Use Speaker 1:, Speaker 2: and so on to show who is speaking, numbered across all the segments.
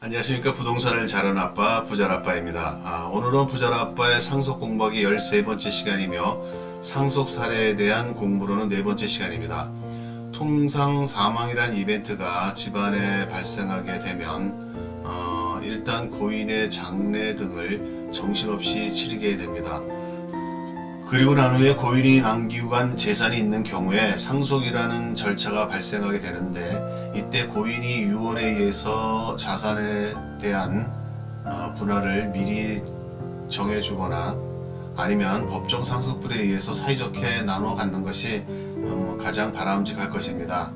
Speaker 1: 안녕하십니까. 부동산을 잘하는 아빠 부자라빠입니다. 오늘은 부자라빠의 상속 공부하기 13번째 시간이며 상속 사례에 대한 공부로는 4번째 시간입니다. 통상 사망이라는 이벤트가 집안에 발생하게 되면 일단 고인의 장례 등을 정신없이 치르게 됩니다. 그리고 난 후에 고인이 남기고 간 재산이 있는 경우에 상속이라는 절차가 발생하게 되는데, 이때 고인이 유언에 의해서 자산에 대한 분할을 미리 정해주거나 아니면 법정 상속분에 의해서 사이좋게 나눠 갖는 것이 가장 바람직할 것입니다.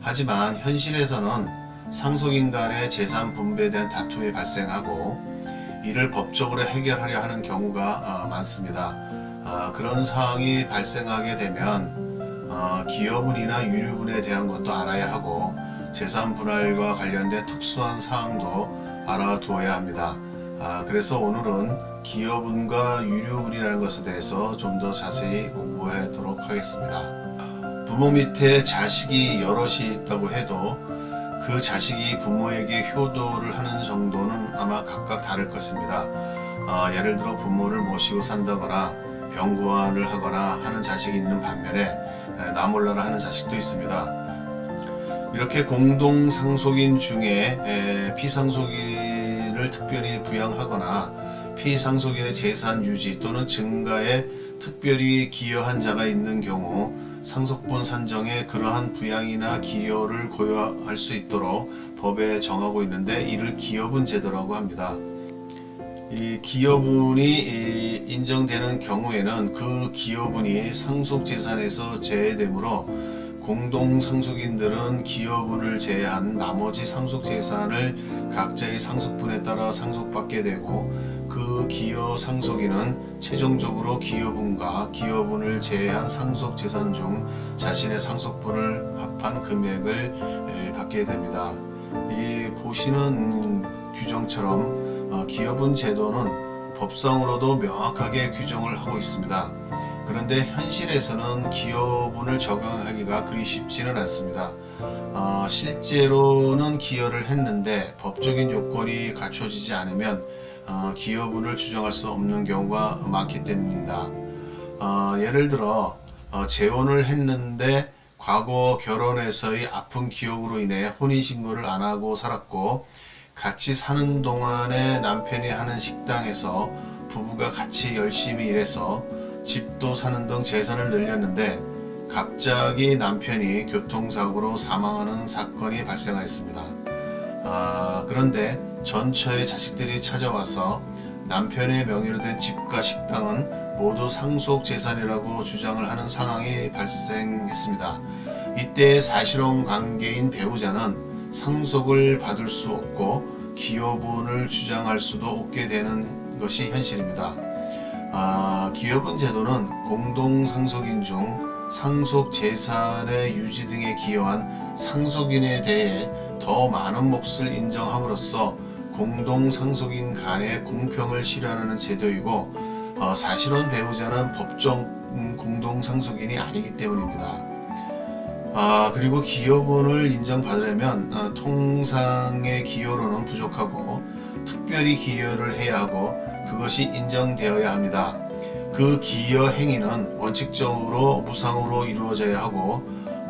Speaker 1: 하지만 현실에서는 상속인 간의 재산 분배에 대한 다툼이 발생하고 이를 법적으로 해결하려 하는 경우가 많습니다. 그런 상황이 발생하게 되면 기여분이나 유류분에 대한 것도 알아야 하고 재산 분할과 관련된 특수한 사항도 알아두어야 합니다. 그래서 오늘은 기여분과 유류분이라는 것에 대해서 좀 더 자세히 공부하도록 하겠습니다. 부모 밑에 자식이 여럿이 있다고 해도 그 자식이 부모에게 효도를 하는 정도는 아마 각각 다를 것입니다. 예를 들어 부모를 모시고 산다거나 병고안을 하거나 하는 자식이 있는 반면에 나 몰라라 하는 자식도 있습니다. 이렇게 공동 상속인 중에 피상속인을 특별히 부양하거나 피상속인의 재산 유지 또는 증가에 특별히 기여한 자가 있는 경우 상속분 산정에 그러한 부양이나 기여를 고려할 수 있도록 법에 정하고 있는데, 이를 기여분 제도라고 합니다. 이 기여분이 인정되는 경우에는 그 기여분이 상속재산에서 제외되므로 공동상속인들은 기여분을 제외한 나머지 상속재산을 각자의 상속분에 따라 상속받게 되고, 그 기여 상속인은 최종적으로 기여분과 기여분을 제외한 상속재산 중 자신의 상속분을 합한 금액을 받게 됩니다. 이 보시는 규정처럼 기여분 제도는 법상으로도 명확하게 규정을 하고 있습니다. 그런데 현실에서는 기여분을 적용하기가 그리 쉽지는 않습니다. 실제로는 기여를 했는데 법적인 요건이 갖춰지지 않으면 기여분을 추정할 수 없는 경우가 많기 때문입니다. 예를 들어 재혼을 했는데 과거 결혼에서의 아픈 기억으로 인해 혼인신고를 안 하고 살았고, 같이 사는 동안에 남편이 하는 식당에서 부부가 같이 열심히 일해서 집도 사는 등 재산을 늘렸는데 갑자기 남편이 교통사고로 사망하는 사건이 발생하였습니다. 그런데 전처의 자식들이 찾아와서 남편의 명의로 된 집과 식당은 모두 상속재산이라고 주장을 하는 상황이 발생했습니다. 이때 사실혼 관계인 배우자는 상속을 받을 수 없고 기여분을 주장할 수도 없게 되는 것이 현실입니다. 기여분 제도는 공동상속인 중 상속재산의 유지 등에 기여한 상속인에 대해 더 많은 몫을 인정함으로써 공동상속인 간의 공평을 실현하는 제도이고, 사실혼 배우자는 법정 공동상속인이 아니기 때문입니다. 그리고 기여분을 인정받으려면 통상의 기여로는 부족하고 특별히 기여를 해야 하고 그것이 인정되어야 합니다. 그 기여 행위는 원칙적으로 무상으로 이루어져야 하고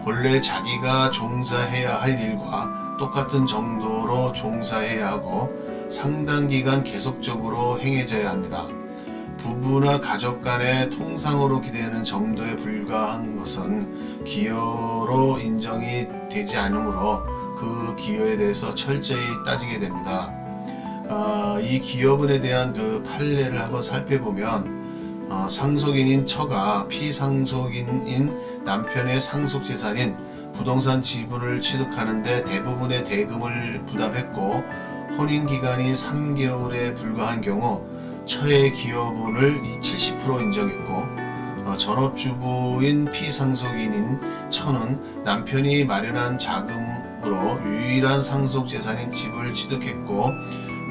Speaker 1: 본래 자기가 종사해야 할 일과 똑같은 정도로 종사해야 하고 상당 기간 계속적으로 행해져야 합니다. 부부나 가족 간의 통상으로 기대하는 정도에 불과한 것은 기여로 인정이 되지 않으므로 그 기여에 대해서 철저히 따지게 됩니다. 이 기여분에 대한 그 판례를 한번 살펴보면 상속인인 처가 피상속인인 남편의 상속재산인 부동산 지분을 취득하는데 대부분의 대금을 부담했고, 혼인기간이 3개월에 불과한 경우 처의 기여분을 70% 인정했고, 전업주부인 피상속인인 처는 남편이 마련한 자금으로 유일한 상속재산인 집을 취득했고,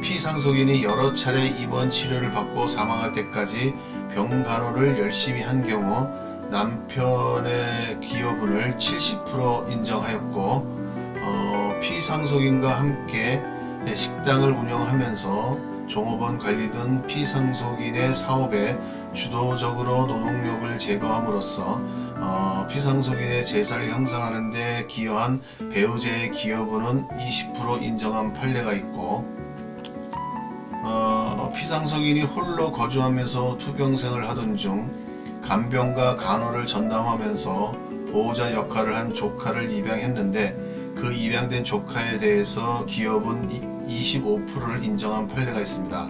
Speaker 1: 피상속인이 여러 차례 입원 치료를 받고 사망할 때까지 병간호를 열심히 한 경우 남편의 기여분을 70% 인정하였고, 피상속인과 함께 식당을 운영하면서 종업원 관리 등 피상속인의 사업에 주도적으로 노동력을 제거함으로써 피상속인의 재산을 형성하는 데 기여한 배우자의 기여분은 20% 인정한 판례가 있고, 피상속인이 홀로 거주하면서 투병생을 하던 중 간병과 간호를 전담하면서 보호자 역할을 한 조카를 입양했는데, 그 입양된 조카에 대해서 기여분 25%를 인정한 판례가 있습니다.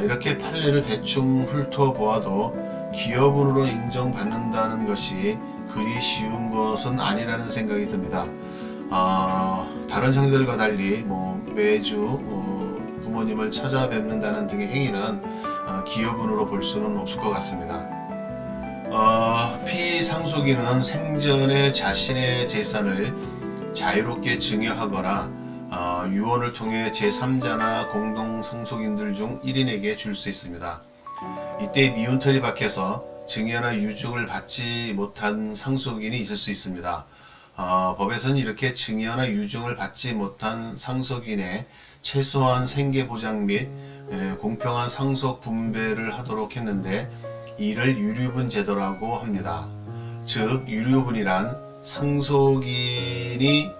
Speaker 1: 이렇게 판례를 대충 훑어보아도 기여분으로 인정받는다는 것이 그리 쉬운 것은 아니라는 생각이 듭니다. 다른 형들과 달리 매주 부모님을 찾아뵙는다는 등의 행위는 기여분으로 볼 수는 없을 것 같습니다. 피상속인은 생전에 자신의 재산을 자유롭게 증여하거나 유언을 통해 제3자나 공동상속인들 중 1인에게 줄 수 있습니다. 이때 미운털이 박혀서 증여나 유증을 받지 못한 상속인이 있을 수 있습니다. 법에서는 이렇게 증여나 유증을 받지 못한 상속인의 최소한 생계보장 및 공평한 상속 분배를 하도록 했는데, 이를 유류분 제도라고 합니다. 즉 유류분이란 상속인이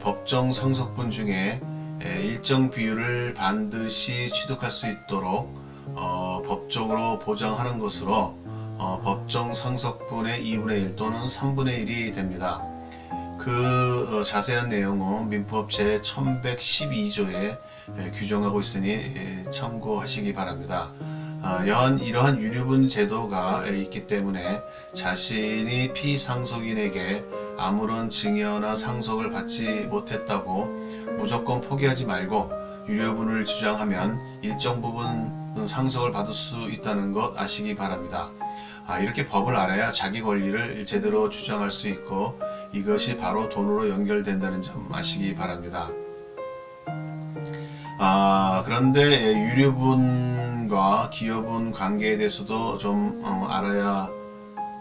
Speaker 1: 법정 상속분 중에 일정 비율을 반드시 취득할 수 있도록 법적으로 보장하는 것으로 법정 상속분의 2분의 1 또는 3분의 1이 됩니다. 그 자세한 내용은 민법 제 1112조에 규정하고 있으니 참고하시기 바랍니다. 여한 이러한 유류분 제도가 있기 때문에 자신이 피상속인에게 아무런 증여나 상속을 받지 못했다고 무조건 포기하지 말고 유류분을 주장하면 일정 부분 상속을 받을 수 있다는 것 아시기 바랍니다. 이렇게 법을 알아야 자기 권리를 제대로 주장할 수 있고, 이것이 바로 돈으로 연결된다는 점 아시기 바랍니다. 그런데 유류분과 기여분 관계에 대해서도 좀 알아야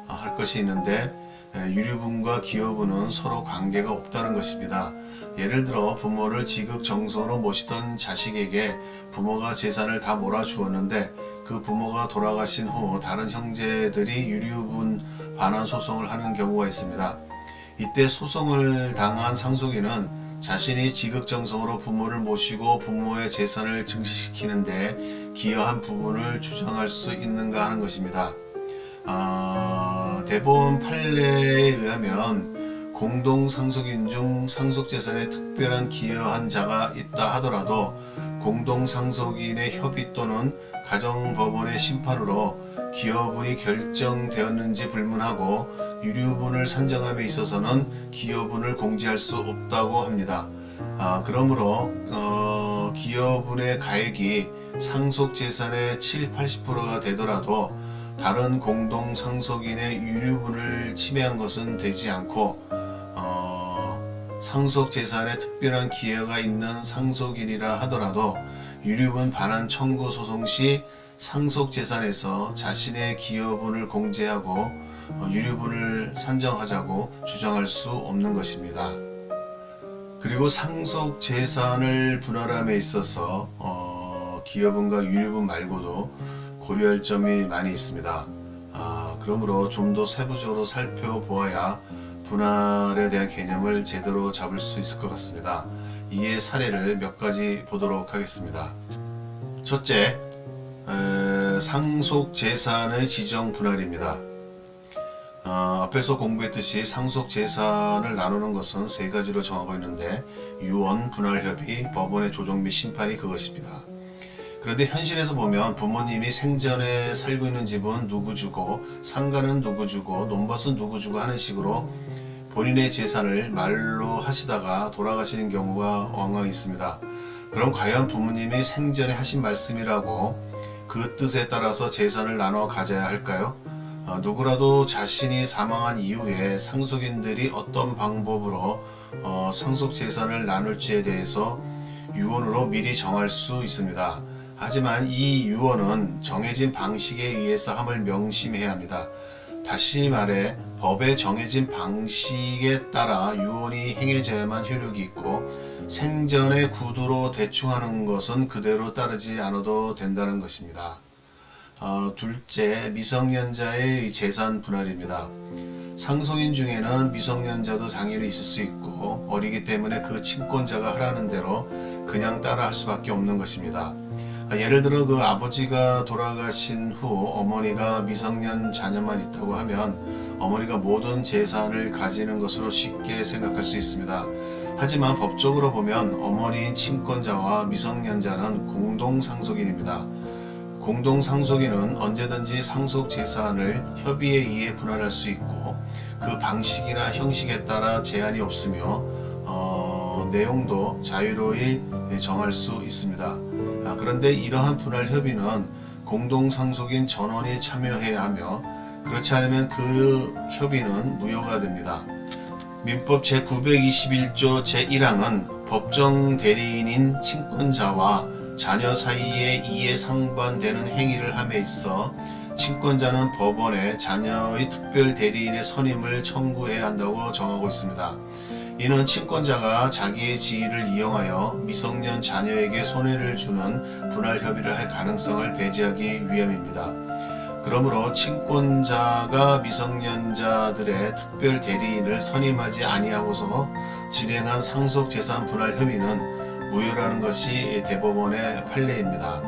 Speaker 1: 할 것이 있는데, 유류분과 기여분은 서로 관계가 없다는 것입니다. 예를 들어 부모를 지극정성으로 모시던 자식에게 부모가 재산을 다 몰아주었는데, 그 부모가 돌아가신 후 다른 형제들이 유류분 반환 소송을 하는 경우가 있습니다. 이때 소송을 당한 상속인은 자신이 지극정성으로 부모를 모시고 부모의 재산을 증식시키는데 기여한 부분을 주장할 수 있는가 하는 것입니다. 대법원 판례에 의하면 공동상속인 중 상속재산에 특별한 기여한 자가 있다 하더라도 공동상속인의 협의 또는 가정법원의 심판으로 기여분이 결정되었는지 불문하고 유류분을 산정함에 있어서는 기여분을 공제할 수 없다고 합니다. 그러므로 기여분의 가액이 상속재산의 70-80%가 되더라도 다른 공동상속인의 유류분을 침해한 것은 되지 않고, 상속재산에 특별한 기여가 있는 상속인이라 하더라도 유류분 반환 청구 소송 시 상속재산에서 자신의 기여분을 공제하고 유류분을 산정하자고 주장할 수 없는 것입니다. 그리고 상속재산을 분할함에 있어서 기여분과 유류분 말고도 고려할 점이 많이 있습니다. 그러므로 좀 더 세부적으로 살펴보아야 분할에 대한 개념을 제대로 잡을 수 있을 것 같습니다. 이에 사례를 몇 가지 보도록 하겠습니다. 첫째, 상속재산의 지정 분할입니다. 앞에서 공부했듯이 상속재산을 나누는 것은 세 가지로 정하고 있는데, 유언, 분할협의, 법원의 조정 및 심판이 그것입니다. 그런데 현실에서 보면 부모님이 생전에 살고 있는 집은 누구 주고, 상가는 누구 주고, 논밭은 누구 주고 하는 식으로 본인의 재산을 말로 하시다가 돌아가시는 경우가 왕왕 있습니다. 그럼 과연 부모님이 생전에 하신 말씀이라고 그 뜻에 따라서 재산을 나눠 가져야 할까요? 누구라도 자신이 사망한 이후에 상속인들이 어떤 방법으로 상속재산을 나눌지에 대해서 유언으로 미리 정할 수 있습니다. 하지만 이 유언은 정해진 방식에 의해서 함을 명심해야 합니다. 다시 말해 법에 정해진 방식에 따라 유언이 행해져야만 효력이 있고 생전의 구두로 대충 하는 것은 그대로 따르지 않아도 된다는 것입니다. 둘째, 미성년자의 재산 분할입니다. 상속인 중에는 미성년자도 장애를 있을 수 있고 어리기 때문에 그 친권자가 하라는 대로 그냥 따라 할 수밖에 없는 것입니다. 예를 들어 그 아버지가 돌아가신 후 어머니가 미성년 자녀만 있다고 하면 어머니가 모든 재산을 가지는 것으로 쉽게 생각할 수 있습니다. 하지만 법적으로 보면 어머니인 친권자와 미성년자는 공동상속인입니다. 공동상속인은 언제든지 상속 재산을 협의에 의해 분할할 수 있고 그 방식이나 형식에 따라 제한이 없으며 내용도 자유로이 정할 수 있습니다. 그런데 이러한 분할 협의는 공동상속인 전원이 참여해야 하며 그렇지 않으면 그 협의는 무효가 됩니다. 민법 제921조 제1항은 법정 대리인인 친권자와 자녀 사이에 이해 상반되는 행위를 함에 있어 친권자는 법원에 자녀의 특별 대리인의 선임을 청구해야 한다고 정하고 있습니다. 이는 친권자가 자기의 지위를 이용하여 미성년 자녀에게 손해를 주는 분할 협의를 할 가능성을 배제하기 위함입니다. 그러므로 친권자가 미성년자들의 특별 대리인을 선임하지 아니하고서 진행한 상속재산 분할 협의는 무효라는 것이 대법원의 판례입니다.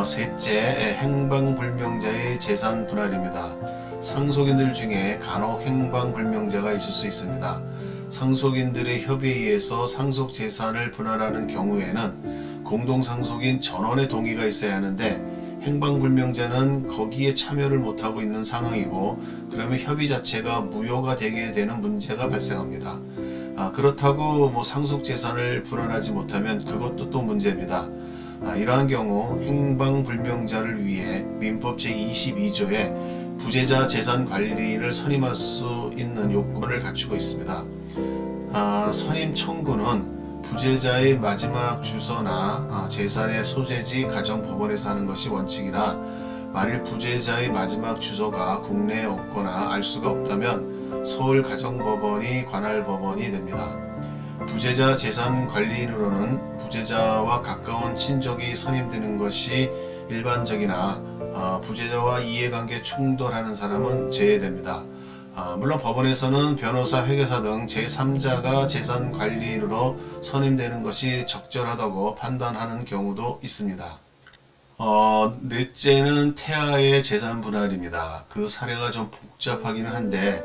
Speaker 1: 셋째, 행방불명자의 재산 분할입니다. 상속인들 중에 간혹 행방불명자가 있을 수 있습니다. 상속인들의 협의에 의해서 상속재산을 분할하는 경우에는 공동상속인 전원의 동의가 있어야 하는데 행방불명자는 거기에 참여를 못하고 있는 상황이고 그러면 협의 자체가 무효가 되게 되는 문제가 발생합니다. 그렇다고 상속재산을 분할하지 못하면 그것도 또 문제입니다. 이러한 경우 행방불명자를 위해 민법 제22조에 부재자 재산 관리인을 선임할 수 있는 요건을 갖추고 있습니다. 선임 청구는 부재자의 마지막 주소나 재산의 소재지 가정법원에서 하는 것이 원칙이나 만일 부재자의 마지막 주소가 국내에 없거나 알 수가 없다면 서울가정법원이 관할 법원이 됩니다. 부재자 재산 관리인으로는 부재자와 가까운 친족이 선임되는 것이 일반적이나 부재자와 이해관계 충돌하는 사람은 제외됩니다. 물론 법원에서는 변호사, 회계사 등 제3자가 재산 관리인으로 선임되는 것이 적절하다고 판단하는 경우도 있습니다. 넷째는 태아의 재산 분할입니다. 그 사례가 좀 복잡하기는 한데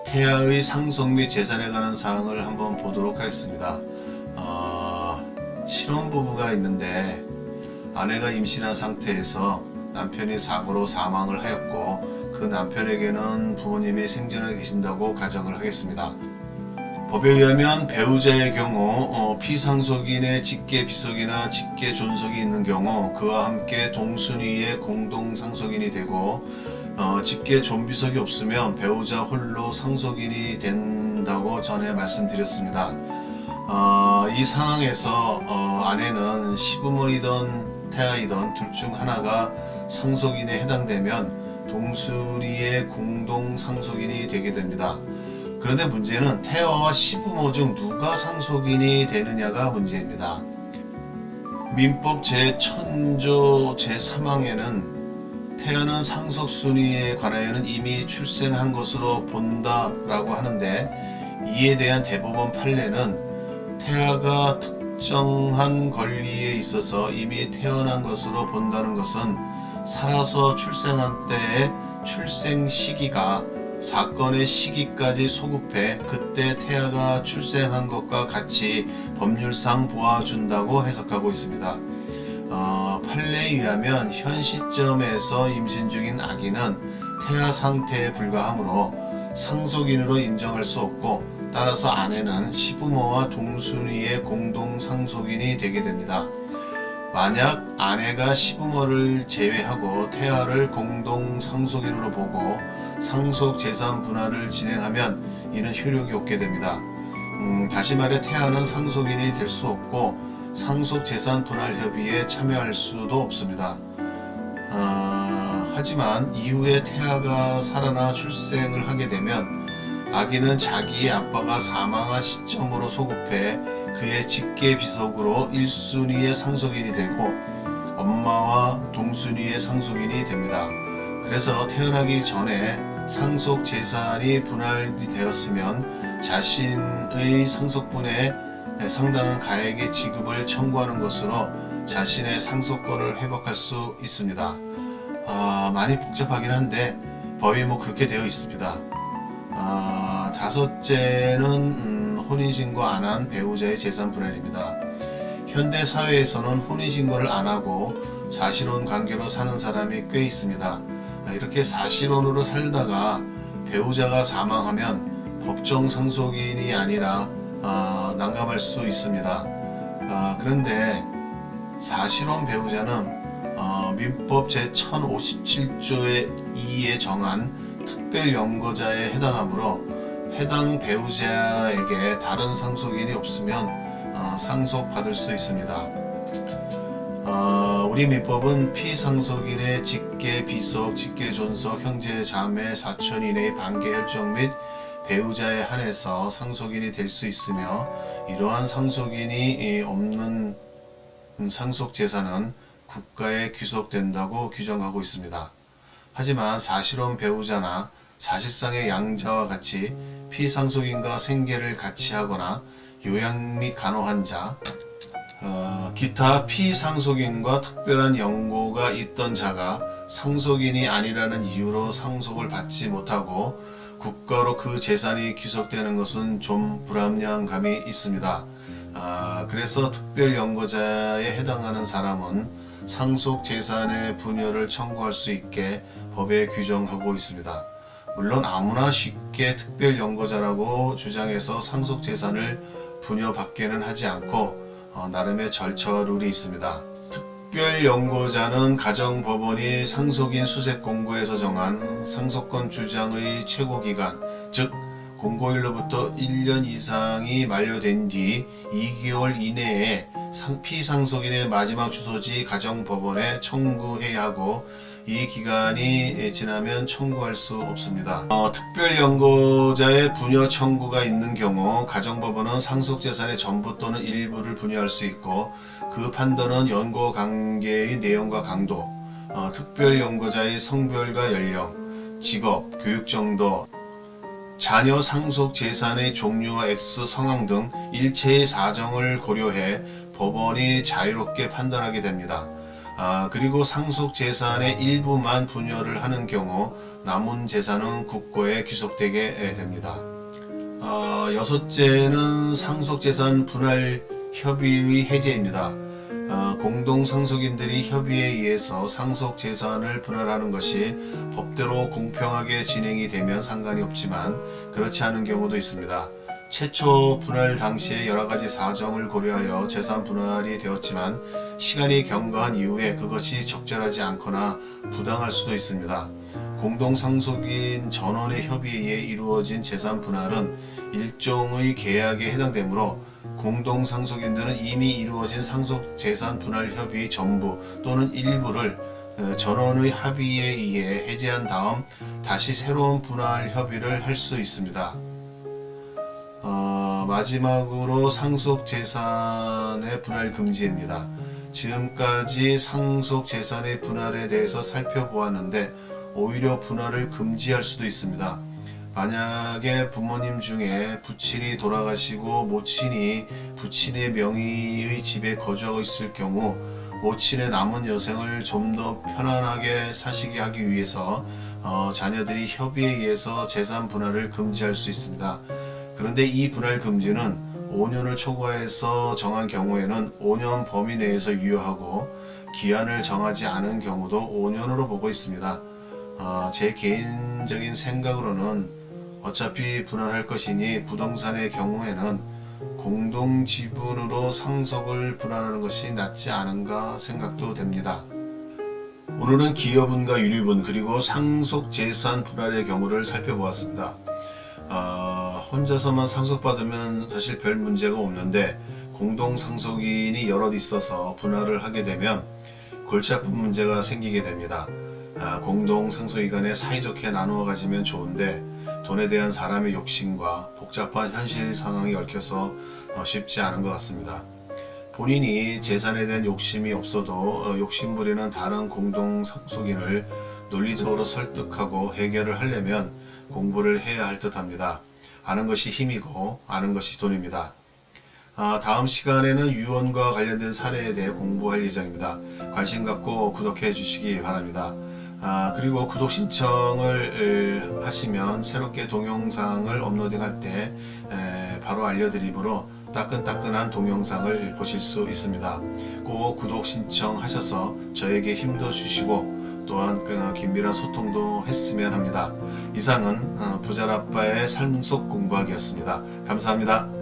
Speaker 1: 태아의 상속 및 재산에 관한 사항을 한번 보도록 하겠습니다. 신혼부부가 있는데 아내가 임신한 상태에서 남편이 사고로 사망을 하였고 그 남편에게는 부모님이 생전에 계신다고 가정을 하겠습니다. 법에 의하면 배우자의 경우 피상속인의 직계 비속이나 직계 존속이 있는 경우 그와 함께 동순위의 공동상속인이 되고 직계 존비속이 없으면 배우자 홀로 상속인이 된다고 전에 말씀드렸습니다. 이 상황에서 아내는 시부모이든 태아이든 둘 중 하나가 상속인에 해당되면 동순위의 공동상속인이 되게 됩니다. 그런데 문제는 태아와 시부모 중 누가 상속인이 되느냐가 문제입니다. 민법 제1000조 제3항에는 태아는 상속순위에 관하여는 이미 출생한 것으로 본다라고 하는데 이에 대한 대법원 판례는 태아가 특정한 권리에 있어서 이미 태어난 것으로 본다는 것은 살아서 출생한 때의 출생 시기가 사건의 시기까지 소급해 그때 태아가 출생한 것과 같이 법률상 보아준다고 해석하고 있습니다. 판례에 의하면 현 시점에서 임신 중인 아기는 태아 상태에 불과하므로 상속인으로 인정할 수 없고 따라서 아내는 시부모와 동순위의 공동상속인이 되게 됩니다. 만약 아내가 시부모를 제외하고 태아를 공동상속인으로 보고 상속재산 분할을 진행하면 이는 효력이 없게 됩니다. 다시 말해 태아는 상속인이 될 수 없고 상속재산 분할 협의에 참여할 수도 없습니다. 하지만 이후에 태아가 살아나 출생을 하게 되면 아기는 자기의 아빠가 사망한 시점으로 소급해 그의 직계 비속으로 1순위의 상속인이 되고 엄마와 동순위의 상속인이 됩니다. 그래서 태어나기 전에 상속 재산이 분할이 되었으면 자신의 상속분의 상당한 가액의 지급을 청구하는 것으로 자신의 상속권을 회복할 수 있습니다. 많이 복잡하긴 한데 법이 그렇게 되어 있습니다. 다섯째는 혼인신고 안 한 배우자의 재산 분할입니다. 현대 사회에서는 혼인신고를 안 하고 사실혼 관계로 사는 사람이 꽤 있습니다. 이렇게 사실혼으로 살다가 배우자가 사망하면 법정 상속인이 아니라 난감할 수 있습니다. 그런데 사실혼 배우자는 민법 제1057조의 2에 정한 특별연고자에 해당하므로 해당 배우자에게 다른 상속인이 없으면 상속받을 수 있습니다. 우리 민법은 피상속인의 직계, 비속, 직계, 존속, 형제, 자매, 사촌 이내의 반계 혈족 및 배우자에 한해서 상속인이 될 수 있으며 이러한 상속인이 없는 상속재산은 국가에 귀속된다고 규정하고 있습니다. 하지만 사실혼 배우자나 사실상의 양자와 같이 피상속인과 생계를 같이 하거나 요양 및 간호한 자, 기타 피상속인과 특별한 연고가 있던 자가 상속인이 아니라는 이유로 상속을 받지 못하고 국가로 그 재산이 귀속되는 것은 좀 불합리한 감이 있습니다. 그래서 특별연고자에 해당하는 사람은 상속 재산의 분여를 청구할 수 있게 법에 규정하고 있습니다. 물론 아무나 쉽게 특별연고자라고 주장해서 상속 재산을 분여받게는 하지 않고 나름의 절차와 룰이 있습니다. 특별연고자는 가정법원이 상속인 수색 공고에서 정한 상속권 주장의 최고기간, 즉 공고일로부터 1년 이상이 만료된 뒤 2개월 이내에 피상속인의 마지막 주소지 가정법원에 청구해야 하고 이 기간이 지나면 청구할 수 없습니다. 특별연고자의 분여 청구가 있는 경우 가정법원은 상속재산의 전부 또는 일부를 분여할 수 있고 그 판단은 연고 관계의 내용과 강도, 특별연고자의 성별과 연령, 직업, 교육 정도, 자녀 상속 재산의 종류와 액수, 상황 등 일체의 사정을 고려해 법원이 자유롭게 판단하게 됩니다. 그리고 상속 재산의 일부만 분여를 하는 경우 남은 재산은 국고에 귀속되게 됩니다. 여섯째는 상속 재산 분할 협의의 해제입니다. 공동 상속인들이 협의에 의해서 상속 재산을 분할하는 것이 법대로 공평하게 진행이 되면 상관이 없지만 그렇지 않은 경우도 있습니다. 최초 분할 당시에 여러가지 사정을 고려하여 재산 분할이 되었지만 시간이 경과한 이후에 그것이 적절하지 않거나 부당할 수도 있습니다. 공동상속인 전원의 협의에 의해 이루어진 재산 분할은 일종의 계약에 해당되므로 공동상속인들은 이미 이루어진 상속재산 분할 협의의 전부 또는 일부를 전원의 합의에 의해 해제한 다음 다시 새로운 분할 협의를 할 수 있습니다. 마지막으로 상속재산의 분할 금지입니다. 지금까지 상속재산의 분할에 대해서 살펴보았는데 오히려 분할을 금지할 수도 있습니다. 만약에 부모님 중에 부친이 돌아가시고 모친이 부친의 명의의 집에 거주하고 있을 경우 모친의 남은 여생을 좀 더 편안하게 사시게 하기 위해서 자녀들이 협의에 의해서 재산 분할을 금지할 수 있습니다. 그런데 이 분할 금지는 5년을 초과해서 정한 경우에는 5년 범위 내에서 유효하고 기한을 정하지 않은 경우도 5년으로 보고 있습니다. 제 개인적인 생각으로는 어차피 분할할 것이니 부동산의 경우에는 공동지분으로 상속을 분할하는 것이 낫지 않은가 생각도 됩니다. 오늘은 기여분과 유류분 그리고 상속재산 분할의 경우를 살펴보았습니다. 혼자서만 상속받으면 사실 별 문제가 없는데 공동상속인이 여럿 있어서 분할을 하게 되면 골치 아픈 문제가 생기게 됩니다. 공동 상속이 간에 사이좋게 나누어 가지면 좋은데 돈에 대한 사람의 욕심과 복잡한 현실 상황이 얽혀서 쉽지 않은 것 같습니다. 본인이 재산에 대한 욕심이 없어도 욕심 부리는 다른 공동 상속인을 논리적으로 설득하고 해결을 하려면 공부를 해야 할 듯합니다. 아는 것이 힘이고 아는 것이 돈입니다. 다음 시간에는 유언과 관련된 사례에 대해 공부할 예정입니다. 관심 갖고 구독해 주시기 바랍니다. 그리고 구독 신청을 하시면 새롭게 동영상을 업로딩할 때 바로 알려드리므로 따끈따끈한 동영상을 보실 수 있습니다. 꼭 구독 신청하셔서 저에게 힘도 주시고 또한 긴밀한 소통도 했으면 합니다. 이상은 부자라빠의 삶 속 공부하기였습니다. 감사합니다.